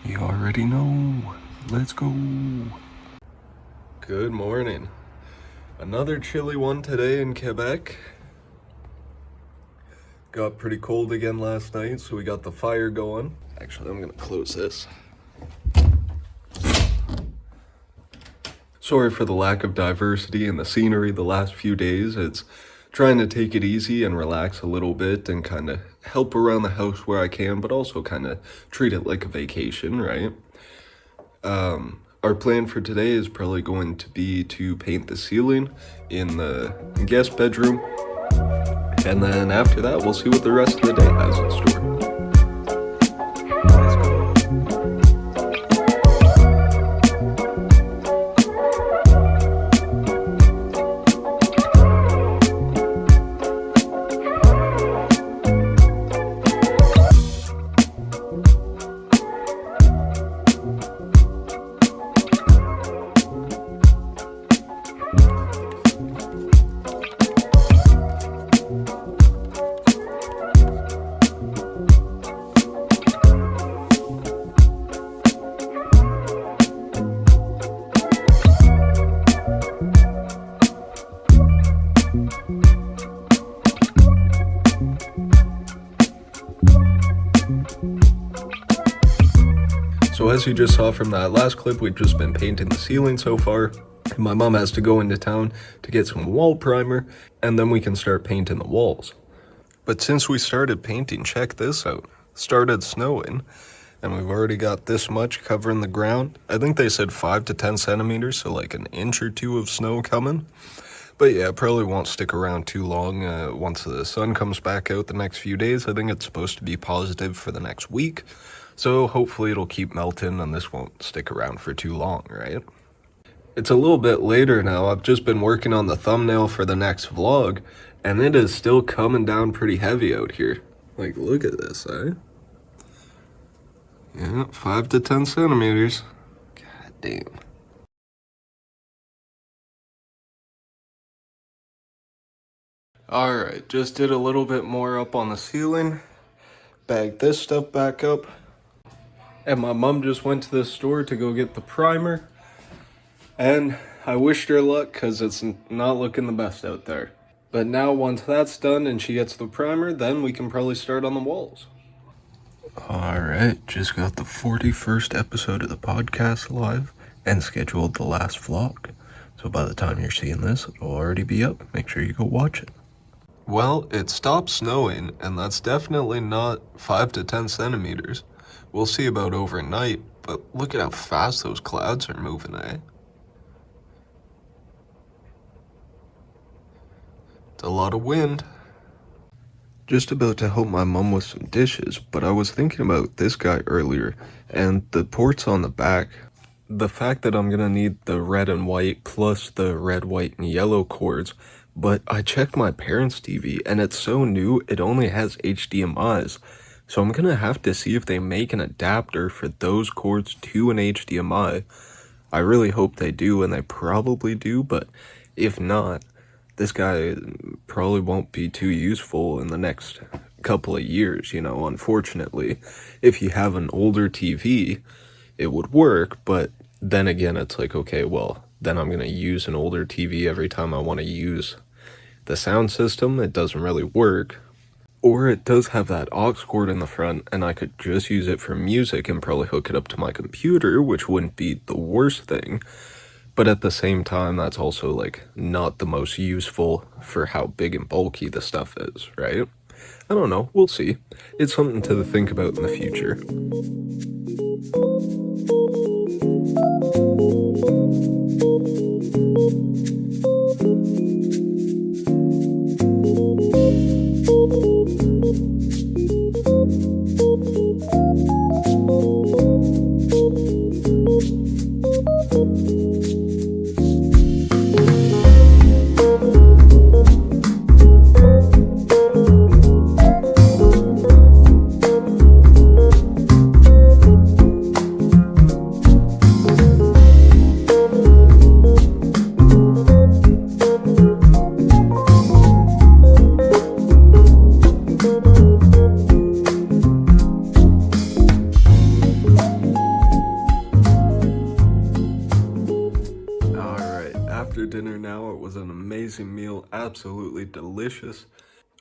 You already know. Let's go. Good morning. Another chilly one today in Quebec. Got pretty cold again last night, so we got the fire going. Actually, I'm gonna close this. Sorry for the lack of diversity in the scenery the last few days. It's trying to take it easy and relax a little bit and kind of help around the house where I can, but also kind of treat it like a vacation, right? Our plan for today is probably going to be to paint the ceiling in the guest bedroom. And then after that, we'll see what the rest of the day has in store. Let's go. So as you just saw from that last clip, we've just been painting the ceiling so far. My mom has to go into town to get some wall primer, and then we can start painting the walls. But since we started painting, check this out. Started snowing, and we've already got this much covering the ground. I think they said 5 to 10 centimeters, so like an inch or two of snow coming. But yeah, it probably won't stick around too long. Once the sun comes back out the next few days, I think it's supposed to be positive for the next week. So hopefully it'll keep melting and this won't stick around for too long, right? It's a little bit later now. I've just been working on the thumbnail for the next vlog, and it is still coming down pretty heavy out here. Like, look at this, eh? Yeah, 5 to 10 centimeters. God damn. Alright, just did a little bit more up on the ceiling. Bagged this stuff back up. And my mom just went to the store to go get the primer. And I wished her luck because it's not looking the best out there. But now once that's done and she gets the primer, then we can probably start on the walls. Alright, just got the 41st episode of the podcast live and scheduled the last vlog. So by the time you're seeing this, it'll already be up. Make sure you go watch it. Well, it stopped snowing, and that's definitely not 5 to 10 centimeters. We'll see about overnight, but look at how fast those clouds are moving, eh? It's a lot of wind. Just about to help my mom with some dishes, but I was thinking about this guy earlier, and the ports on the back. The fact that I'm gonna need the red and white plus the red, white, and yellow cords, but I checked my parents' TV, and it's so new, it only has HDMIs. So I'm gonna have to see if they make an adapter for those cords to an HDMI. I really hope they do, and they probably do, but if not, this guy probably won't be too useful in the next couple of years, you know, unfortunately. If you have an older TV, it would work, but then again, it's like, okay, well, then I'm gonna use an older TV every time I want to use the sound system. It doesn't really work. Or it does have that aux cord in the front, and I could just use it for music and probably hook it up to my computer, which wouldn't be the worst thing. But at the same time, that's also, like, not the most useful for how big and bulky the stuff is, right? I don't know, we'll see. It's something to think about in the future. absolutely delicious.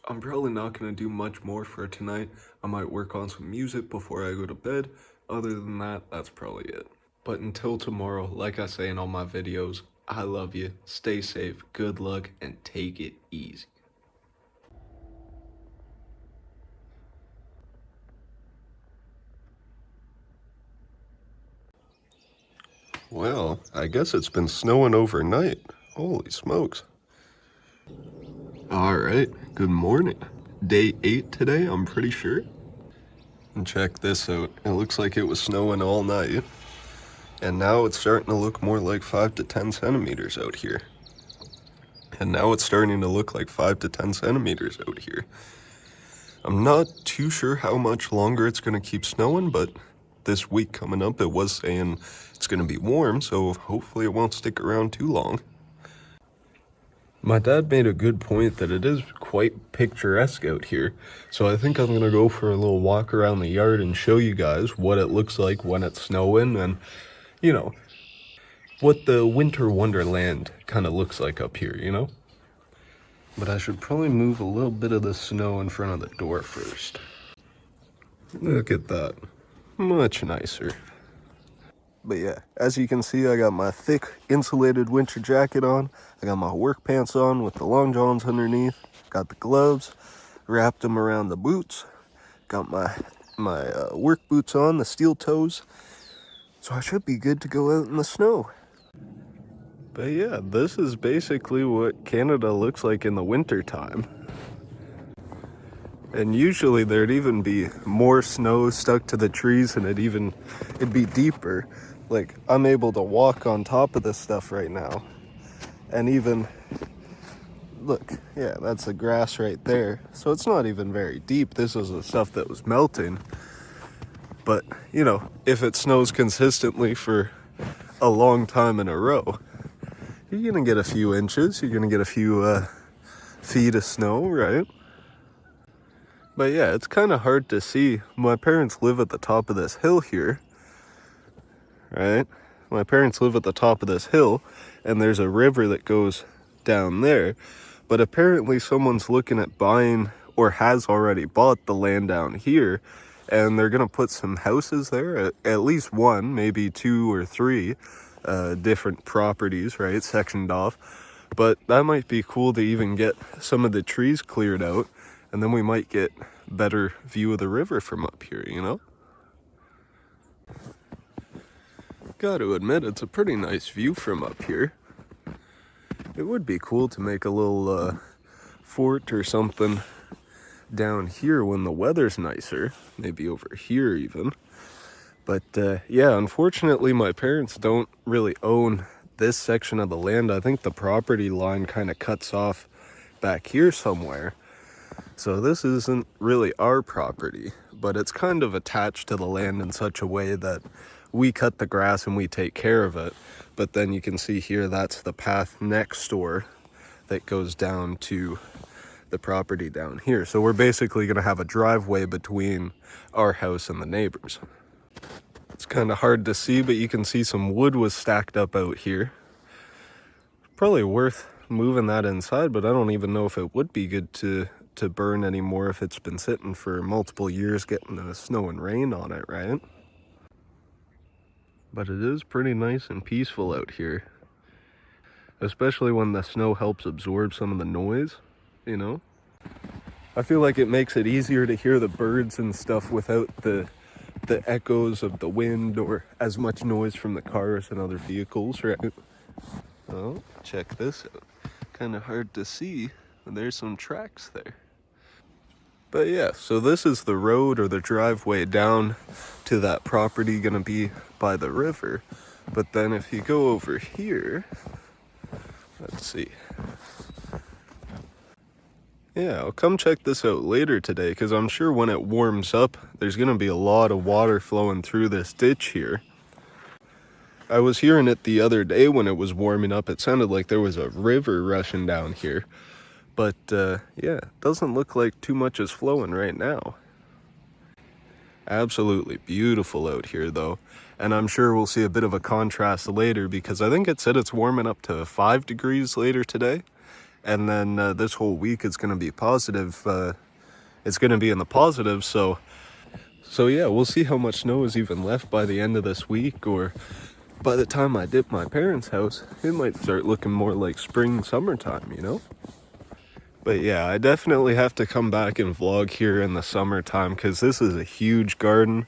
I'm probably not going to do much more for tonight. I might work on some music before I go to bed. Other than that, that's probably it. But until tomorrow, like I say in all my videos, I love you, stay safe, good luck, and take it easy. Well, I guess it's been snowing overnight. Holy smokes. Alright, good morning. Day 8 today, I'm pretty sure. And check this out. It looks like it was snowing all night. And now it's starting to look more like 5 to 10 centimeters out here. And now it's starting to look like 5 to 10 centimeters out here. I'm not too sure how much longer it's going to keep snowing, but this week coming up, it was saying it's going to be warm, so hopefully it won't stick around too long. My dad made a good point that it is quite picturesque out here, so I think I'm going to go for a little walk around the yard and show you guys what it looks like when it's snowing and, you know, what the winter wonderland kind of looks like up here, you know? But I should probably move a little bit of the snow in front of the door first. Look at that. Much nicer. But yeah, as you can see, I got my thick insulated winter jacket on. I got my work pants on with the long johns underneath. Got the gloves, wrapped them around the boots. Got my work boots on, the steel toes. So I should be good to go out in the snow. But yeah, this is basically what Canada looks like in the winter time. And usually there'd even be more snow stuck to the trees and it'd be deeper. Like, I'm able to walk on top of this stuff right now. And even, look, yeah, that's the grass right there. So it's not even very deep. This is the stuff that was melting. But, you know, if it snows consistently for a long time in a row, you're gonna get a few inches, you're gonna get a few feet of snow, right? But yeah, it's kind of hard to see. My parents live at the top of this hill here, right? My parents live at the top of this hill, and there's a river that goes down there. But apparently someone's looking at buying, or has already bought, the land down here, and they're gonna put some houses there, at least one, maybe 2 or 3 different properties, right, sectioned off. But that might be cool to even get some of the trees cleared out, and then we might get better view of the river from up here, you know? Gotta admit, it's a pretty nice view from up here. It would be cool to make a little fort or something down here when the weather's nicer, maybe over here even. But yeah, unfortunately my parents don't really own this section of the land. I think the property line kind of cuts off back here somewhere. So this isn't really our property, but it's kind of attached to the land in such a way that we cut the grass and we take care of it. But then you can see here, that's the path next door that goes down to the property down here. So we're basically going to have a driveway between our house and the neighbors. It's kind of hard to see, but you can see some wood was stacked up out here. Probably worth moving that inside, but I don't even know if it would be good to burn anymore if it's been sitting for multiple years getting the snow and rain on it, right? But it is pretty nice and peaceful out here, especially when the snow helps absorb some of the noise, you know? I feel like it makes it easier to hear the birds and stuff without the echoes of the wind or as much noise from the cars and other vehicles, right? Oh, check this out. Kind of hard to see, but there's some tracks there. But yeah, so this is the road or the driveway down to that property gonna be by the river. But then if you go over here, let's see. Yeah, I'll come check this out later today, because I'm sure when it warms up, there's gonna be a lot of water flowing through this ditch here. I was hearing it the other day when it was warming up. It sounded like there was a river rushing down here. But yeah, doesn't look like too much is flowing right now. Absolutely beautiful out here though. And I'm sure we'll see a bit of a contrast later, because I think it said it's warming up to 5 degrees later today. and then this whole week it's going to be positive. It's going to be in the positive, so yeah, we'll see how much snow is even left by the end of this week, or by the time I dip my parents' house, it might start looking more like spring, summertime, you know? But yeah, I definitely have to come back and vlog here in the summertime, because this is a huge garden,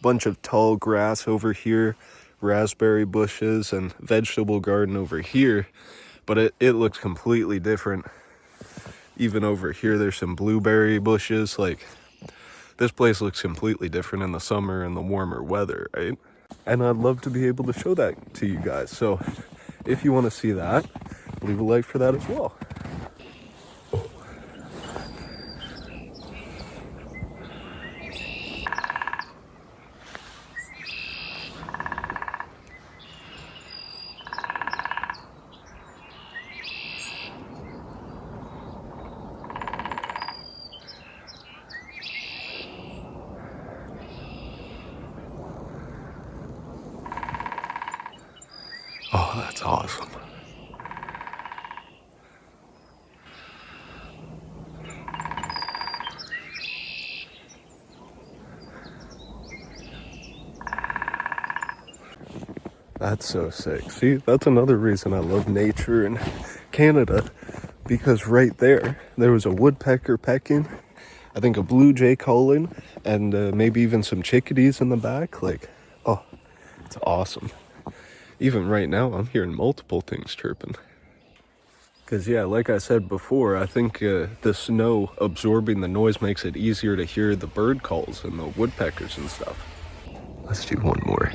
bunch of tall grass over here, raspberry bushes, and vegetable garden over here. But it looks completely different. Even over here, there's some blueberry bushes. Like, this place looks completely different in the summer and the warmer weather, right? And I'd love to be able to show that to you guys. So if you want to see that, leave a like for that as well. Oh, that's awesome. That's so sick. See, that's another reason I love nature in Canada, because right there was a woodpecker pecking, I think a blue jay calling, and maybe even some chickadees in the back. Like, oh, it's awesome. Even right now, I'm hearing multiple things chirping. Because, yeah, like I said before, I think the snow absorbing the noise makes it easier to hear the bird calls and the woodpeckers and stuff. Let's do one more.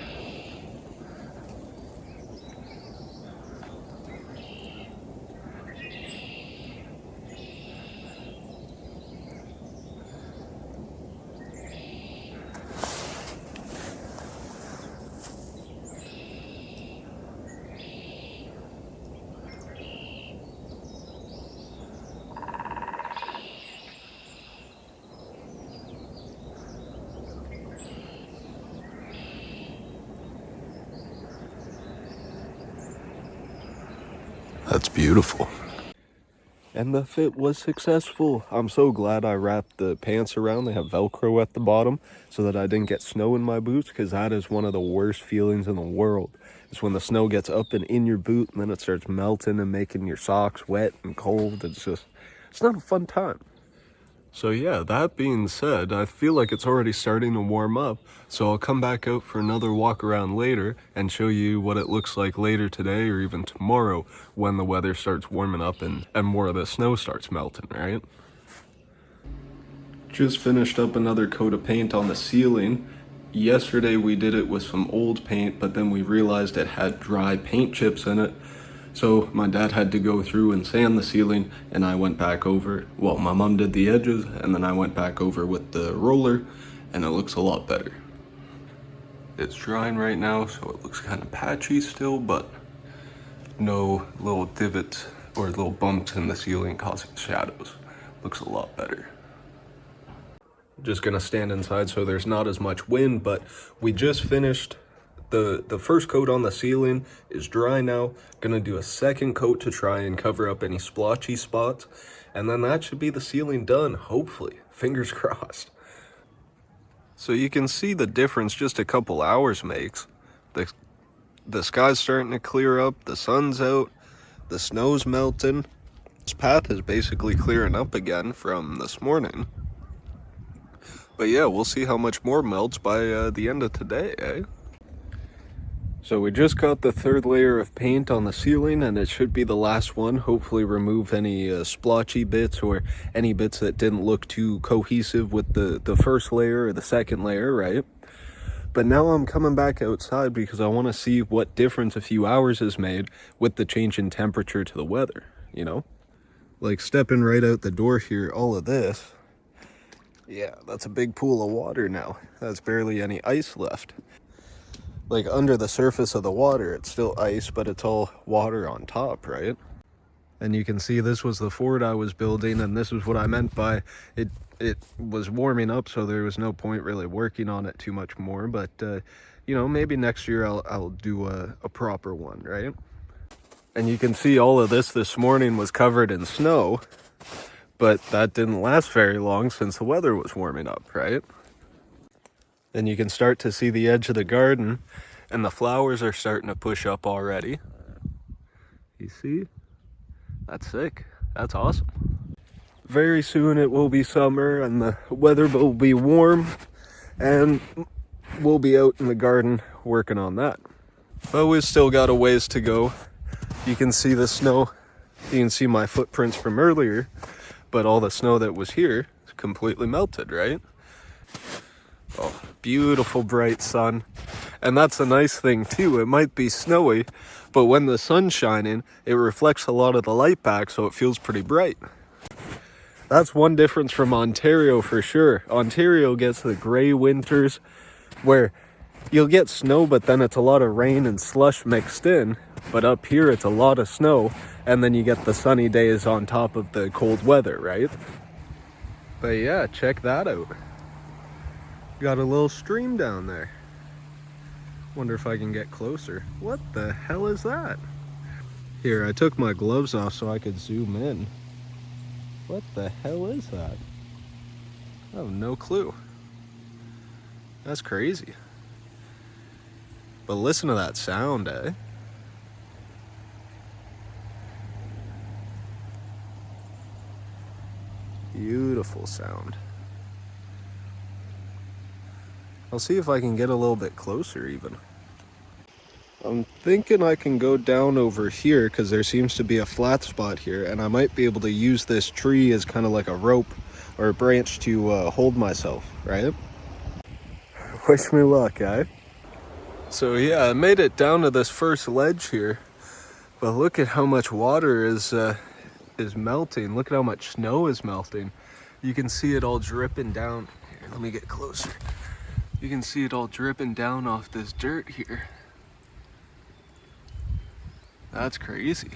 That's beautiful. And the fit was successful. I'm so glad I wrapped the pants around. They have Velcro at the bottom so that I didn't get snow in my boots, because that is one of the worst feelings in the world. It's when the snow gets up and in your boot and then it starts melting and making your socks wet and cold. It's not a fun time. So yeah, that being said, I feel like it's already starting to warm up, so I'll come back out for another walk around later and show you what it looks like later today or even tomorrow when the weather starts warming up and more of the snow starts melting, right? Just finished up another coat of paint on the ceiling. Yesterday we did it with some old paint, but then we realized it had dry paint chips in it. So my dad had to go through and sand the ceiling, and I went back over. Well, my mom did the edges, and then I went back over with the roller, and it looks a lot better. It's drying right now, so it looks kind of patchy still, but no little divots or little bumps in the ceiling causing shadows. Looks a lot better. Just gonna stand inside so there's not as much wind, but we just finished. The first coat on the ceiling is dry now. Gonna do a second coat to try and cover up any splotchy spots, and then that should be the ceiling done, hopefully. Fingers crossed. So you can see the difference just a couple hours makes. The sky's starting to clear up, the sun's out, the snow's melting. This path is basically clearing up again from this morning. But yeah, we'll see how much more melts by the end of today, eh? So we just got the third layer of paint on the ceiling, and it should be the last one. Hopefully remove any splotchy bits or any bits that didn't look too cohesive with the first layer or the second layer, right? But now I'm coming back outside because I want to see what difference a few hours has made with the change in temperature to the weather, you know? Like stepping right out the door here, all of this, yeah, that's a big pool of water now. That's barely any ice left. Like under the surface of the water, it's still ice, but it's all water on top, right? And you can see this was the fort I was building, and this is what I meant by it was warming up, so there was no point really working on it too much more. But you know, maybe next year I'll do a proper one, right? And you can see all of this morning was covered in snow, but that didn't last very long since the weather was warming up, right? And you can start to see the edge of the garden, and the flowers are starting to push up already. You see? That's sick. That's awesome. Very soon it will be summer and the weather will be warm, and we'll be out in the garden working on that. But we've still got a ways to go. You can see the snow. You can see my footprints from earlier, but all the snow that was here is completely melted, right? Oh, beautiful bright sun. And that's a nice thing too. It might be snowy, but when the sun's shining, it reflects a lot of the light back, so it feels pretty bright. That's one difference from Ontario for sure. Ontario gets the gray winters where you'll get snow, but then it's a lot of rain and slush mixed in. But up here, it's a lot of snow, and then you get the sunny days on top of the cold weather, right? But yeah, check that out. Got a little stream down there. Wonder if I can get closer. What the hell is that? Here, I took my gloves off so I could zoom in. What the hell is that? I have no clue. That's crazy. But listen to that sound, eh? Beautiful sound. I'll see if I can get a little bit closer even. I'm thinking I can go down over here because there seems to be a flat spot here, and I might be able to use this tree as kind of like a rope or a branch to hold myself, right? Wish me luck, eh? So yeah, I made it down to this first ledge here, but look at how much water is melting. Look at how much snow is melting. You can see it all dripping down. Here, let me get closer. You can see it all dripping down off this dirt here. That's crazy.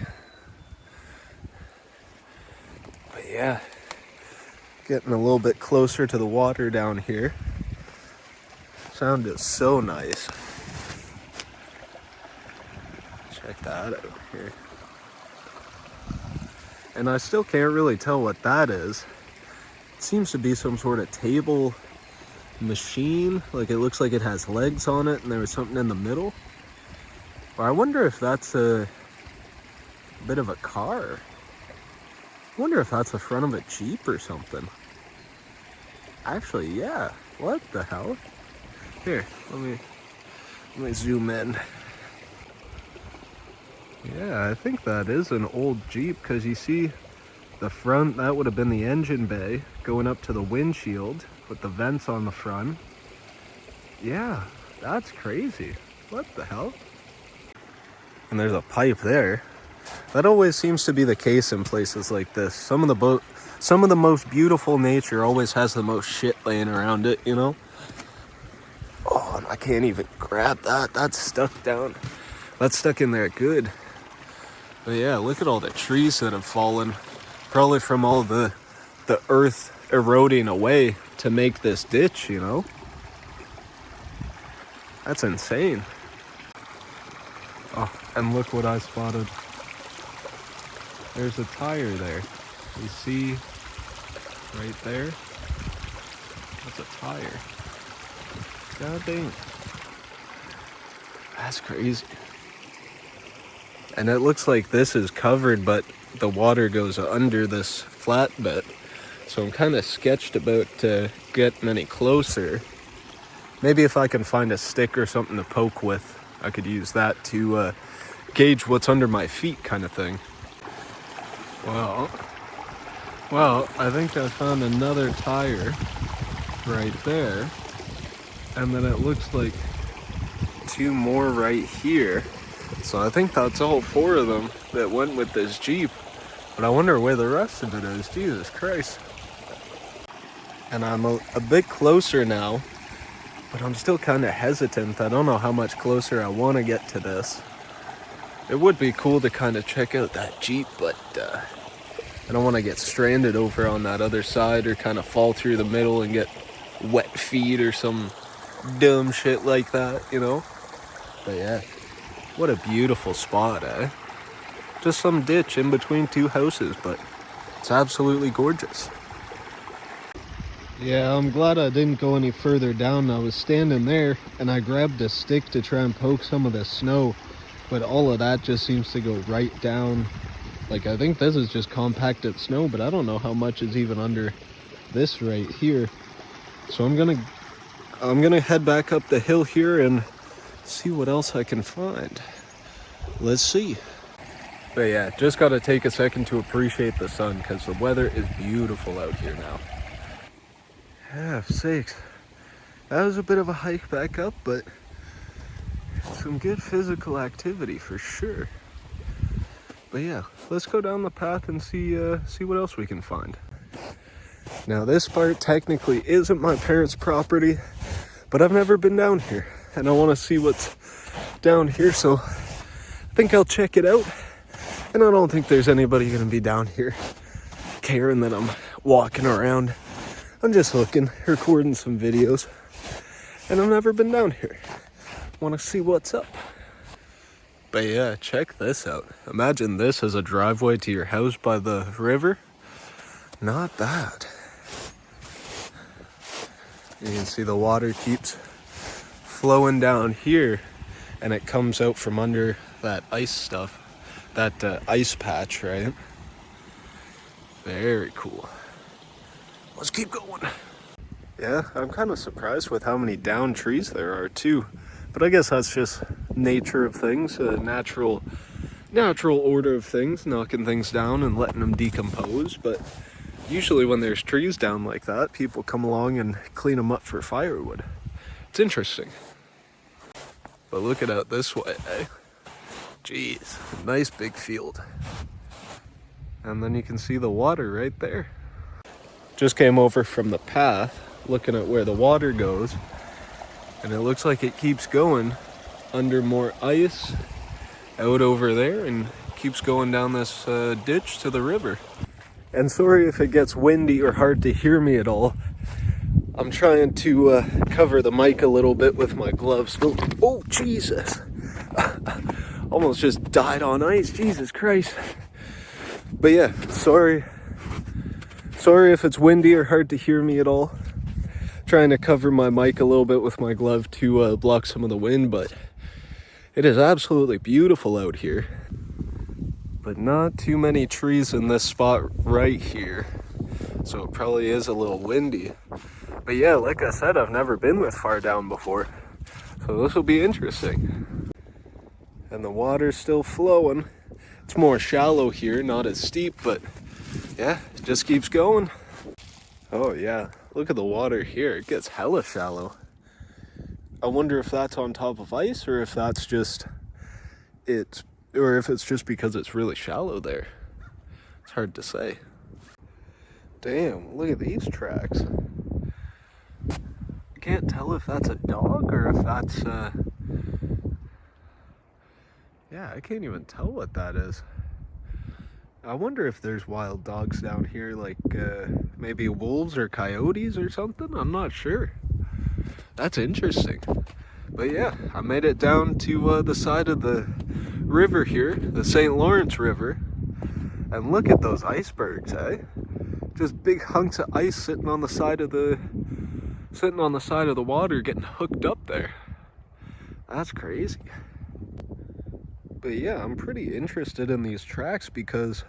But yeah, getting a little bit closer to the water down here. Sound is so nice. Check that out here. And I still can't really tell what that is. It seems to be some sort of table machine. Like it looks like it has legs on it and there was something in the middle. Or I wonder if that's a bit of a car. I wonder if that's the front of a Jeep or something. Actually, yeah. What the hell? Here, let me zoom in. Yeah, I think that is an old Jeep because you see the front, that would have been the engine bay going up to the windshield with the vents on the front. Yeah, that's crazy. What the hell? And there's a pipe there. That always seems to be the case in places like this. Some of the most beautiful nature always has the most shit laying around it, you know? Oh, and I can't even grab that. That's stuck down. That's stuck in there good. But yeah, look at all the trees that have fallen. Probably from all the earth eroding away to make this ditch, you know? That's insane. Oh, and look what I spotted. There's a tire there. You see right there? That's a tire. God dang. That's crazy. And it looks like this is covered, but the water goes under this flat bit. So I'm kind of sketched about getting any closer. Maybe if I can find a stick or something to poke with, I could use that to gauge what's under my feet kind of thing. Well, I think I found another tire right there. And then it looks like two more right here. So I think that's all four of them that went with this Jeep. But I wonder where the rest of it is. Jesus Christ. And I'm a bit closer now, but I'm still kind of hesitant. I don't know how much closer I want to get to this. It would be cool to kind of check out that Jeep, but I don't want to get stranded over on that other side or kind of fall through the middle and get wet feet or some dumb shit like that, you know? But yeah, what a beautiful spot, eh? just some ditch in between two houses, but it's absolutely gorgeous. Yeah, I'm glad I didn't go any further down. I was standing there and I grabbed a stick to try and poke some of the snow, but all of that just seems to go right down. Like, I think this is just compacted snow, but I don't know how much is even under this right here. So I'm gonna head back up the hill here and see what else I can find. Let's see. But yeah, just gotta take a second to appreciate the sun because the weather is beautiful out here now. Yeah, sakes. That was a bit of a hike back up, but some good physical activity for sure. But yeah, let's go down the path and see what else we can find. Now this part technically isn't my parents' property, but I've never been down here and I want to see what's down here, so I think I'll check it out. And I don't think there's anybody gonna be down here caring that I'm walking around. I'm just looking, recording some videos, and I've never been down here. Want to see what's up. But yeah, check this out. Imagine this as a driveway to your house by the river. Not bad. You can see the water keeps flowing down here, and it comes out from under that ice stuff, that ice patch, right? Very cool. Let's keep going. Yeah, I'm kind of surprised with how many down trees there are too. But I guess that's just nature of things, a natural order of things, knocking things down and letting them decompose. But usually when there's trees down like that, people come along and clean them up for firewood. It's interesting. But look it out this way, eh? Jeez, nice big field. And then you can see the water right there. Just came over from the path, looking at where the water goes, and it looks like it keeps going under more ice out over there and keeps going down this ditch to the river. And sorry if it gets windy or hard to hear me at all. I'm trying to cover the mic a little bit with my gloves. Oh, Jesus. Almost just died on ice, Jesus Christ. But yeah, sorry if it's windy or hard to hear me at all. Trying to cover my mic a little bit with my glove to block some of the wind, but it is absolutely beautiful out here. But not too many trees in this spot right here, so it probably is a little windy. But yeah, like I said, I've never been this far down before, so this will be interesting. And the water's still flowing. It's more shallow here, not as steep, but yeah, it just keeps going. Oh yeah, look at the water here. It gets hella shallow. I wonder if that's on top of ice or if that's just or if it's just because it's really shallow there. It's hard to say. Damn, look at these tracks. I can't tell if that's a dog or if that's yeah, I can't even tell what that is. I wonder if there's wild dogs down here, like maybe wolves or coyotes or something. I'm not sure. That's interesting. But yeah, I made it down to the side of the river here, the St. Lawrence River. And look at those icebergs, eh? Just big hunks of ice sitting on the side of the water, getting hooked up there. That's crazy. But yeah, I'm pretty interested in these tracks because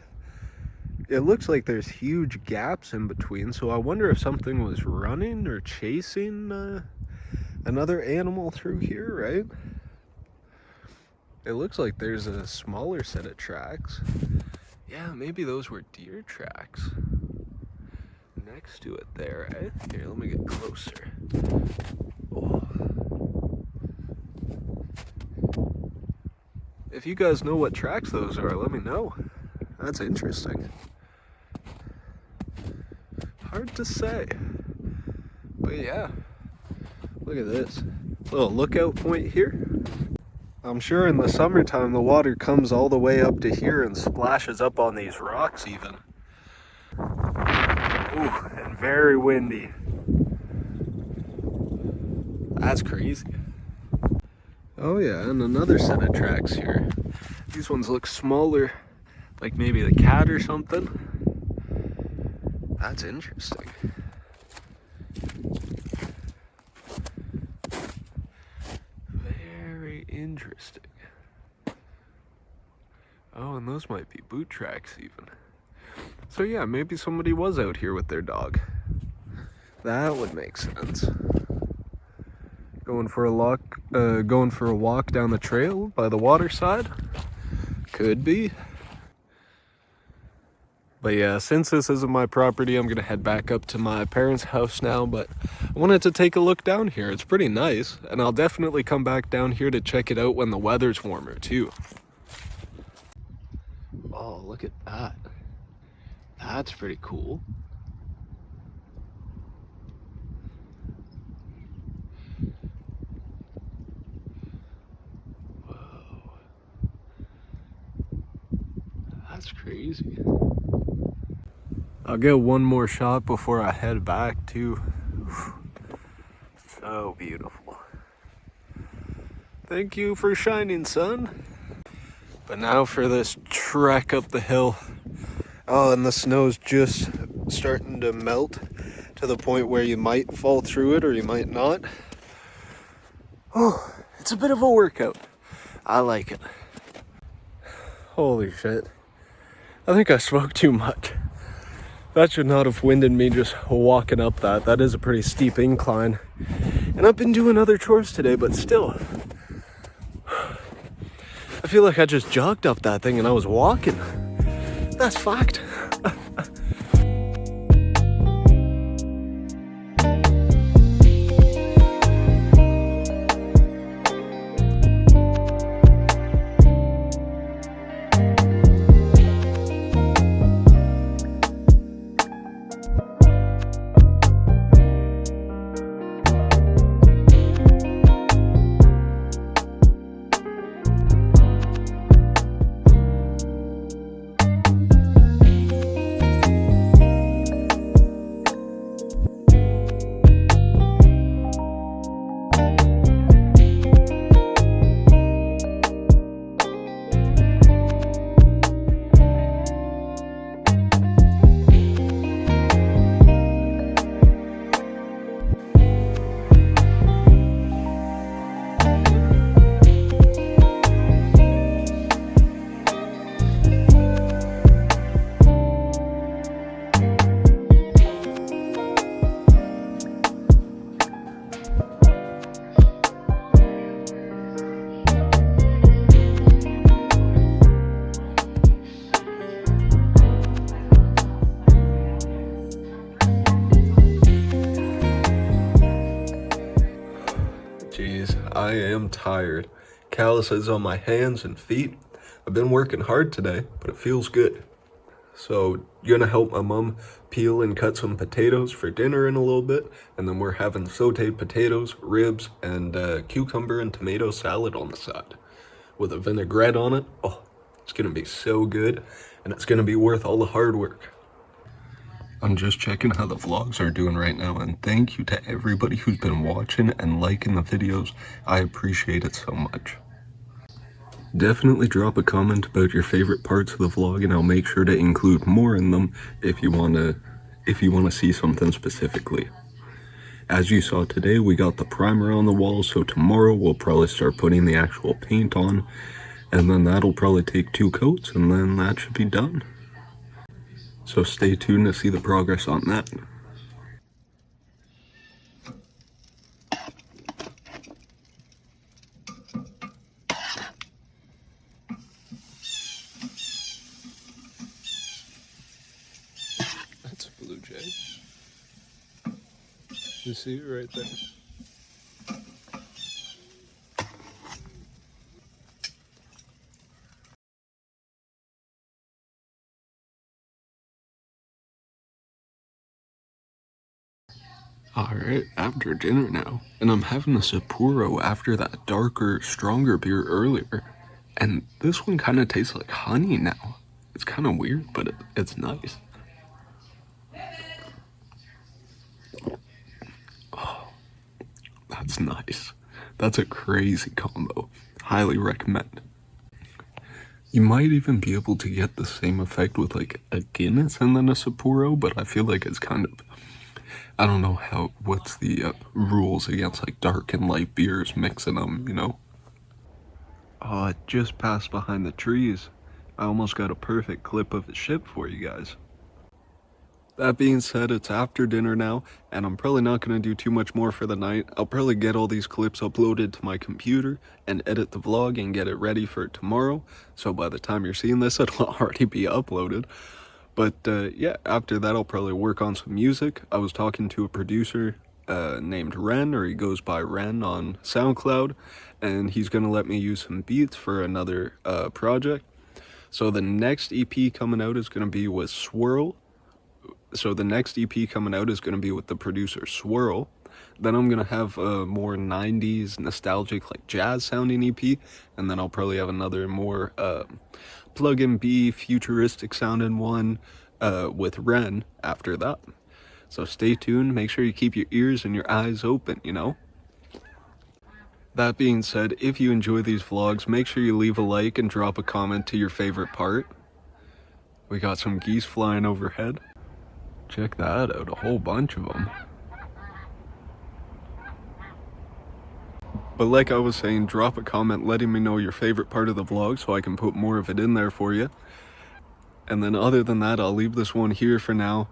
it looks like there's huge gaps in between, so I wonder if something was running or chasing another animal through here, right? It looks like there's a smaller set of tracks. Yeah, maybe those were deer tracks next to it there, eh? Here, let me get closer. Oh. If you guys know what tracks those are, let me know. That's interesting. Hard to say. But yeah, look at this. Little lookout point here. I'm sure in the summertime the water comes all the way up to here and splashes up on these rocks even. Ooh, and very windy. That's crazy. Oh yeah, and another set of tracks here. These ones look smaller Like maybe the cat or something. That's interesting. Very interesting. Oh, and those might be boot tracks even. So yeah, maybe somebody was out here with their dog. That would make sense. Going for a walk down the trail by the waterside? Could be. But yeah, since this isn't my property, I'm gonna head back up to my parents' house now, but I wanted to take a look down here. It's pretty nice, and I'll definitely come back down here to check it out when the weather's warmer too. Oh, look at that. That's pretty cool. Whoa. That's crazy. I'll get one more shot before I head back too. So beautiful. Thank you for shining, sun. But now for this trek up the hill. Oh, and the snow's just starting to melt to the point where you might fall through it or you might not. Oh, it's a bit of a workout. I like it. Holy shit. I think I spoke too much. That should not have winded me just walking up that. That is a pretty steep incline. And I've been doing other chores today, but still. I feel like I just jogged up that thing and I was walking. That's fact. I am tired. Calluses on my hands and feet. I've been working hard today, but it feels good. So, gonna help my mom peel and cut some potatoes for dinner in a little bit, and then we're having sauteed potatoes, ribs, and cucumber and tomato salad on the side with a vinaigrette on it. Oh, it's gonna be so good, and it's gonna be worth all the hard work. I'm just checking how the vlogs are doing right now, and thank you to everybody who's been watching and liking the videos. I appreciate it so much. Definitely drop a comment about your favorite parts of the vlog, and I'll make sure to include more in them if you want to see something specifically. As you saw today, we got the primer on the wall, so tomorrow we'll probably start putting the actual paint on, and then that'll probably take 2 coats, and then that should be done. So stay tuned to see the progress on that. That's a blue jay. You see it right there? Alright, after dinner now, and I'm having a Sapporo after that darker, stronger beer earlier, and this one kind of tastes like honey now. It's kind of weird, but it's nice. Oh, that's nice. That's a crazy combo. Highly recommend. You might even be able to get the same effect with like a Guinness and then a Sapporo, but I feel like it's kind of, I don't know what's the rules against like dark and light beers mixing them, you know? Oh, it just passed behind the trees. I almost got a perfect clip of a ship for you guys. That being said, it's after dinner now, and I'm probably not going to do too much more for the night. I'll probably get all these clips uploaded to my computer and edit the vlog and get it ready for tomorrow. So by the time you're seeing this, it'll already be uploaded. But yeah, after that, I'll probably work on some music. I was talking to a producer named Ren, or he goes by Ren on SoundCloud, and he's going to let me use some beats for another project. So the next EP coming out is going to be with Swirl. So the next EP coming out is going to be with the producer Swirl. Then I'm going to have a more 90s nostalgic like jazz sounding EP, and then I'll probably have another more plug-and-B futuristic sounding one with Ren after that. So stay tuned, make sure you keep your ears and your eyes open, you know? That being said, if you enjoy these vlogs, make sure you leave a like and drop a comment to your favorite part. We got some geese flying overhead. Check that out, a whole bunch of them. But like I was saying, drop a comment letting me know your favorite part of the vlog so I can put more of it in there for you. And then other than that, I'll leave this one here for now.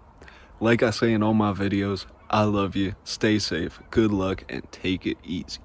Like I say in all my videos, I love you, stay safe, good luck, and take it easy.